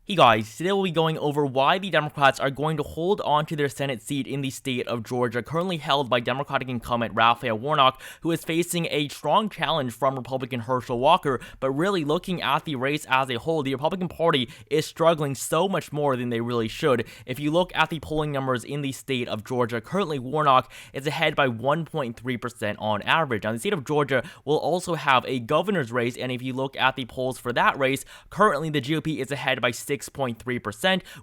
Hey guys, today we'll be going over why the Democrats are going to hold on to their Senate seat in the state of Georgia, currently held by Democratic incumbent Raphael Warnock, who is facing a strong challenge from Republican Herschel Walker. But really, looking at the race as a whole, the Republican Party is struggling so much more than they really should. If you look at the polling numbers in the state of Georgia, currently Warnock is ahead by 1.3% on average. Now, the state of Georgia will also have a governor's race, and if you look at the polls for that race, currently the GOP is ahead by 6.3%,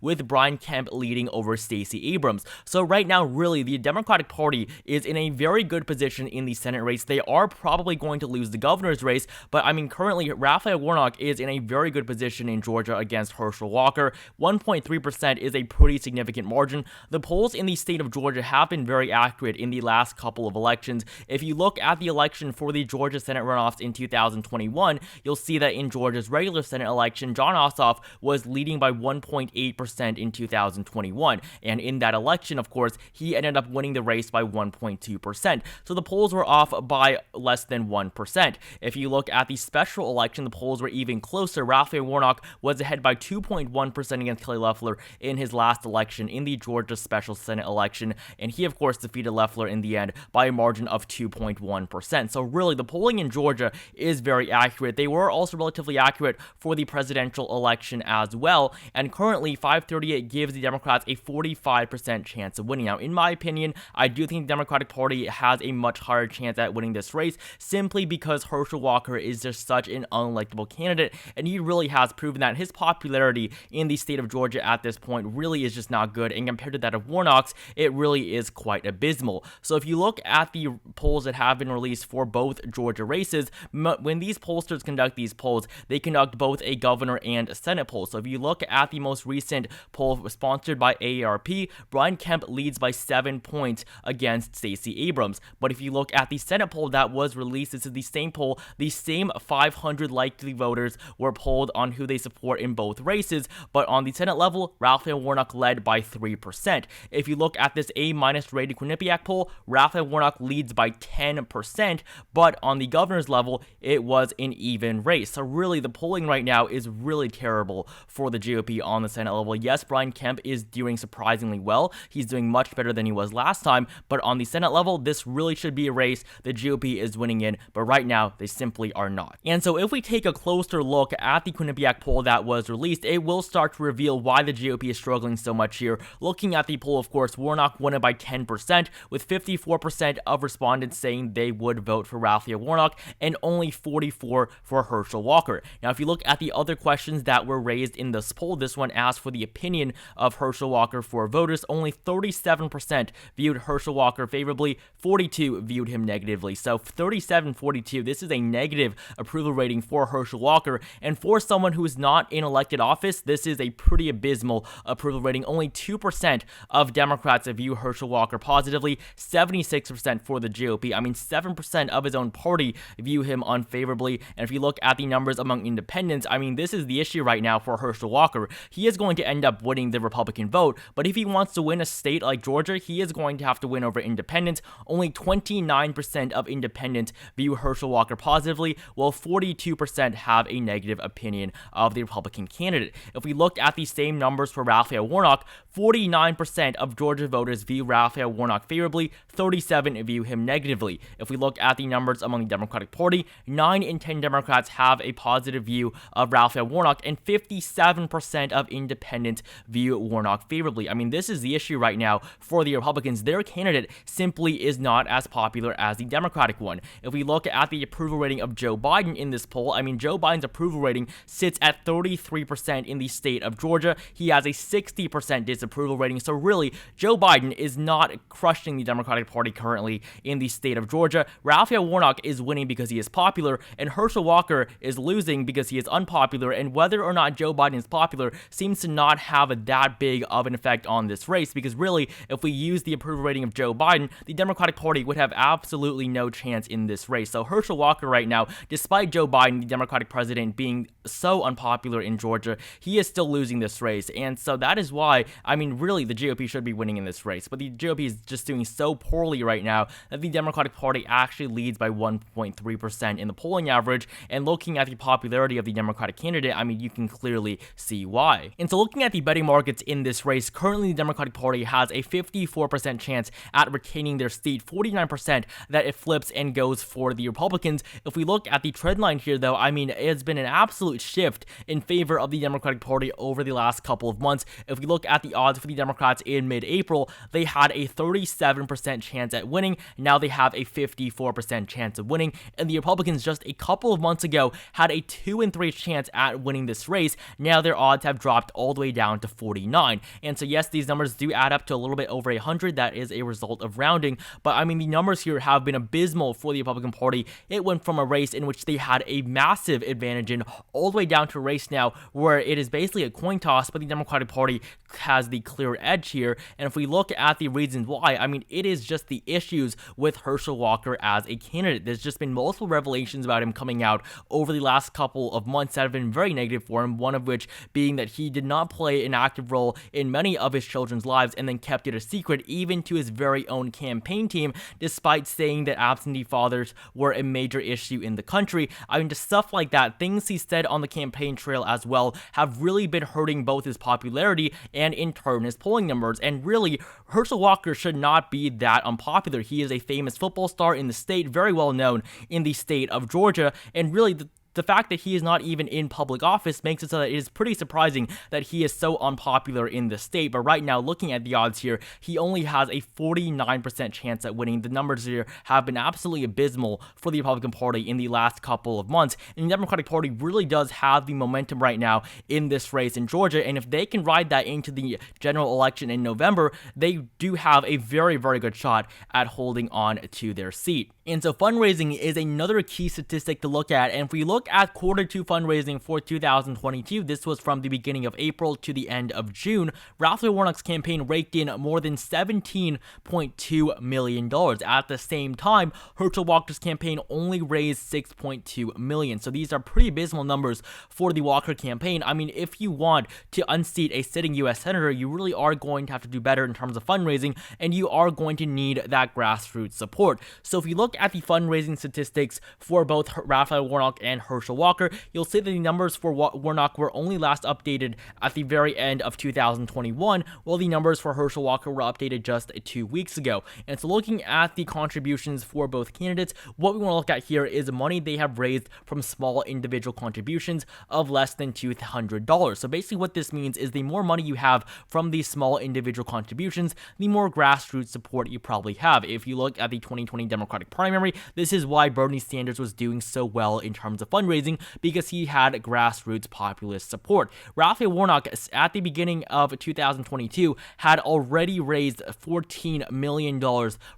with Brian Kemp leading over Stacey Abrams. So right now, really, the Democratic Party is in a very good position in the Senate race. They are probably going to lose the governor's race, but currently, Raphael Warnock is in a very good position in Georgia against Herschel Walker. 1.3% is a pretty significant margin. The polls in the state of Georgia have been very accurate in the last couple of elections. If you look at the election for the Georgia Senate runoffs in 2021, you'll see that in Georgia's regular Senate election, Jon Ossoff was leading by 1.8% in 2021, and in that election, of course, he ended up winning the race by 1.2%, so the polls were off by less than 1%. If you look at the special election, the polls were even closer. Raphael Warnock was ahead by 2.1% against Kelly Loeffler in his last election in the Georgia special Senate election, and he, of course, defeated Loeffler in the end by a margin of 2.1%. So really, the polling in Georgia is very accurate. They were also relatively accurate for the presidential election as well, and currently 538 gives the Democrats a 45% chance of winning. Now, in my opinion, I do think the Democratic Party has a much higher chance at winning this race, simply because Herschel Walker is just such an unelectable candidate, and he really has proven that his popularity in the state of Georgia at this point really is just not good, and compared to that of Warnock's, it really is quite abysmal. So if you look at the polls that have been released for both Georgia races, when these pollsters conduct these polls, they conduct both a governor and a Senate poll. So if you look at the most recent poll sponsored by AARP, Brian Kemp leads by 7 points against Stacey Abrams. But if you look at the Senate poll that was released, this is the same poll, the same 500 likely voters were polled on who they support in both races, but on the Senate level, Raphael Warnock led by 3%. If you look at this A- rated Quinnipiac poll, Raphael Warnock leads by 10%, but on the governor's level, it was an even race. So really, the polling right now is really terrible for the GOP on the Senate level. Yes, Brian Kemp is doing surprisingly well. He's doing much better than he was last time, but on the Senate level, this really should be a race the GOP is winning in, but right now, they simply are not. And so if we take a closer look at the Quinnipiac poll that was released, it will start to reveal why the GOP is struggling so much here. Looking at the poll, of course, Warnock won it by 10%, with 54% of respondents saying they would vote for Raphael Warnock, and only 44% for Herschel Walker. Now, if you look at the other questions that were raised in this poll, this one asked for the opinion of Herschel Walker for voters. Only 37% viewed Herschel Walker favorably, 42% viewed him negatively. So 37-42, this is a negative approval rating for Herschel Walker, and for someone who is not in elected office, this is a pretty abysmal approval rating. Only 2% of Democrats view Herschel Walker positively, 76% for the GOP. 7% of his own party view him unfavorably, and if you look at the numbers among independents, this is the issue right now for Herschel Walker. He is going to end up winning the Republican vote, but if he wants to win a state like Georgia, he is going to have to win over independents. Only 29% of independents view Herschel Walker positively, while 42% have a negative opinion of the Republican candidate. If we look at the same numbers for Raphael Warnock, 49% of Georgia voters view Raphael Warnock favorably, 37% view him negatively. If we look at the numbers among the Democratic Party, 9 in 10 Democrats have a positive view of Raphael Warnock, and 57% of independents view Warnock favorably. This is the issue right now for the Republicans. Their candidate simply is not as popular as the Democratic one. If we look at the approval rating of Joe Biden in this poll, Joe Biden's approval rating sits at 33% in the state of Georgia. He has a 60% disapproval rating. So really, Joe Biden is not crushing the Democratic Party currently in the state of Georgia. Raphael Warnock is winning because he is popular, and Herschel Walker is losing because he is unpopular, and whether or not Joe Biden is popular seems to not have that big of an effect on this race, because really, if we use the approval rating of Joe Biden, the Democratic Party would have absolutely no chance in this race. So Herschel Walker right now, despite Joe Biden, the Democratic president, being so unpopular in Georgia, he is still losing this race, and so that is why I mean, really, the GOP should be winning in this race, but the GOP is just doing so poorly right now that the Democratic Party actually leads by 1.3% in the polling average, and looking at the popularity of the Democratic candidate, I mean, you can clearly see why. And so looking at the betting markets in this race, currently the Democratic Party has a 54% chance at retaining their seat, 49% that it flips and goes for the Republicans. If we look at the trend line here, though, I mean, it's been an absolute shift in favor of the Democratic Party over the last couple of months. If we look at the odds for the Democrats in mid-April, they had a 37% chance at winning. Now they have a 54% chance of winning, and the Republicans just a couple of months ago had a 2 in 3 chance at winning this race. Now their odds have dropped all the way down to 49. And so yes, these numbers do add up to a little bit over 100. That is a result of rounding, but I mean, the numbers here have been abysmal for the Republican Party. It went from a race in which they had a massive advantage in all the way down to a race now where it is basically a coin toss, but the Democratic Party has the clear edge here. And if we look at the reasons why, I mean, it is just the issues with Herschel Walker as a candidate. There's just been multiple revelations about him coming out over the last couple of months that have been very negative for him, one of which being that he did not play an active role in many of his children's lives and then kept it a secret even to his very own campaign team, despite saying that absentee fathers were a major issue in the country. I mean, just stuff like that, things he said on the campaign trail as well, have really been hurting both his popularity and in turn his polling numbers. And really, Herschel Walker should not be that unpopular. He is a famous football star in the state, very well known in the state of Georgia, and really the fact that he is not even in public office makes it so that it is pretty surprising that he is so unpopular in the state. But right now, looking at the odds here, he only has a 49% chance at winning. The numbers here have been absolutely abysmal for the Republican Party in the last couple of months. And the Democratic Party really does have the momentum right now in this race in Georgia. And if they can ride that into the general election in November, they do have a very, very good shot at holding on to their seat. And so fundraising is another key statistic to look at. And if we look at quarter 2 fundraising for 2022, this was from the beginning of April to the end of June, Raphael Warnock's campaign raked in more than $17.2 million. At the same time, Herschel Walker's campaign only raised $6.2 million. So these are pretty abysmal numbers for the Walker campaign. I mean, if you want to unseat a sitting U.S. Senator, you really are going to have to do better in terms of fundraising, and you are going to need that grassroots support. So if you look at the fundraising statistics for both Raphael Warnock and Herschel Walker, you'll see that the numbers for Warnock were only last updated at the very end of 2021, while the numbers for Herschel Walker were updated just 2 weeks ago. And so looking at the contributions for both candidates, what we want to look at here is money they have raised from small individual contributions of less than $200. So basically what this means is the more money you have from these small individual contributions, the more grassroots support you probably have. If you look at the 2020 Democratic primary, this is why Bernie Sanders was doing so well in terms of fundraising, because he had grassroots populist support. Raphael Warnock, at the beginning of 2022, had already raised $14 million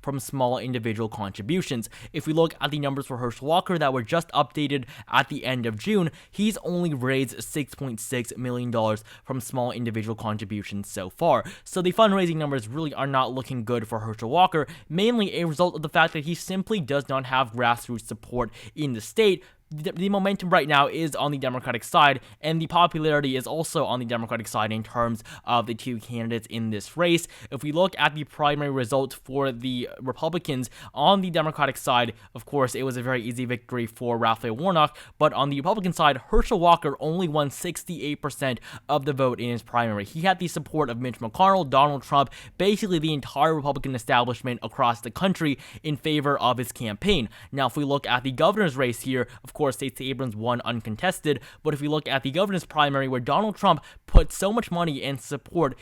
from small individual contributions. If we look at the numbers for Herschel Walker that were just updated at the end of June, he's only raised $6.6 million from small individual contributions so far. So the fundraising numbers really are not looking good for Herschel Walker, mainly a result of the fact that he simply does not have grassroots support in the state. The momentum right now is on the Democratic side, and the popularity is also on the Democratic side in terms of the two candidates in this race. If we look at the primary result for the Republicans on the Democratic side, of course, it was a very easy victory for Raphael Warnock, but on the Republican side, Herschel Walker only won 68% of the vote in his primary. He had the support of Mitch McConnell, Donald Trump, basically the entire Republican establishment across the country in favor of his campaign. Now, if we look at the governor's race here, of course, Stacey Abrams won uncontested, but if we look at the governor's primary where Donald Trump put so much money and support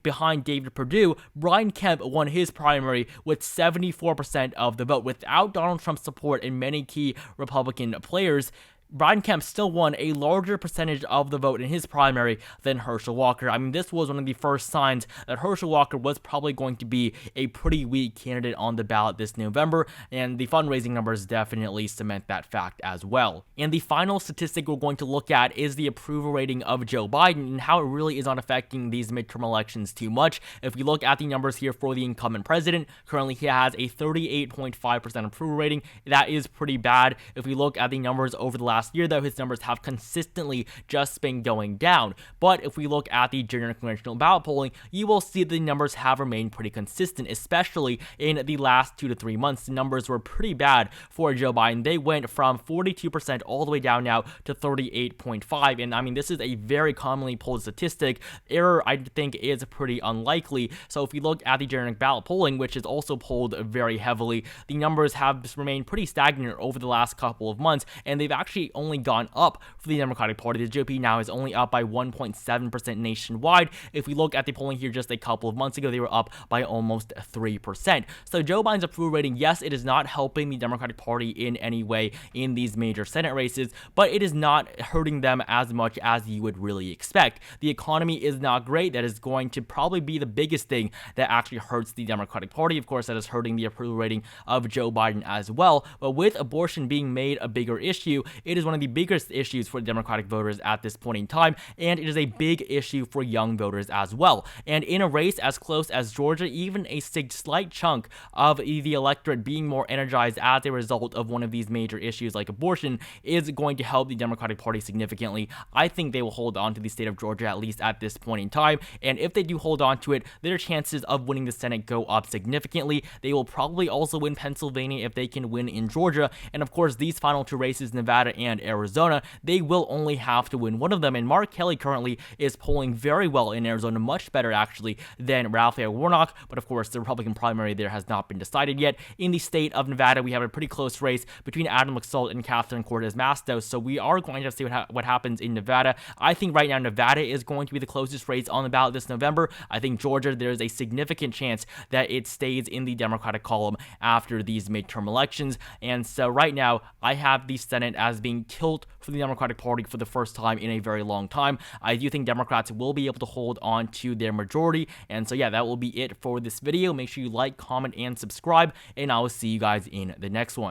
behind David Perdue, Brian Kemp won his primary with 74% of the vote. Without Donald Trump's support and many key Republican players, Brian Kemp still won a larger percentage of the vote in his primary than Herschel Walker. I mean, this was one of the first signs that Herschel Walker was probably going to be a pretty weak candidate on the ballot this November, and the fundraising numbers definitely cement that fact as well. And the final statistic we're going to look at is the approval rating of Joe Biden and how it really is not affecting these midterm elections too much. If we look at the numbers here for the incumbent president, currently he has a 38.5% approval rating. That is pretty bad. If we look at the numbers over the last last year, though, his numbers have consistently just been going down. But if we look at the general conventional ballot polling, you will see the numbers have remained pretty consistent, especially in the last 2 to 3 months. The numbers were pretty bad for Joe Biden. They went from 42% all the way down now to 38.5, and I mean, this is a very commonly pulled statistic. Error, I think, is pretty unlikely. So if we look at the generic ballot polling, which is also polled very heavily, the numbers have remained pretty stagnant over the last couple of months, and they've actually only gone up for the Democratic Party. The GOP now is only up by 1.7% nationwide. If we look at the polling here just a couple of months ago, they were up by almost 3%. So Joe Biden's approval rating, yes, it is not helping the Democratic Party in any way in these major Senate races, but it is not hurting them as much as you would really expect. The economy is not great. That is going to probably be the biggest thing that actually hurts the Democratic Party. Of course, that is hurting the approval rating of Joe Biden as well. But with abortion being made a bigger issue, it is one of the biggest issues for Democratic voters at this point in time, and it is a big issue for young voters as well. And in a race as close as Georgia, even a slight chunk of the electorate being more energized as a result of one of these major issues like abortion is going to help the Democratic Party significantly. I think they will hold on to the state of Georgia, at least at this point in time, and if they do hold on to it, their chances of winning the Senate go up significantly. They will probably also win Pennsylvania if they can win in Georgia, and of course these final two races, Nevada and Arizona, they will only have to win one of them, and Mark Kelly currently is polling very well in Arizona, much better actually than Raphael Warnock, but of course the Republican primary there has not been decided yet. In the state of Nevada, we have a pretty close race between Adam Laxalt and Catherine Cortez Masto, so we are going to see what happens in Nevada. I think right now Nevada is going to be the closest race on the ballot this November. I think Georgia, there is a significant chance that it stays in the Democratic column after these midterm elections, and so right now I have the Senate as being killed for the Democratic Party for the first time in a very long time. I do think Democrats will be able to hold on to their majority, and so yeah, that will be it for this video. Make sure you like, comment, and subscribe, and I will see you guys in the next one.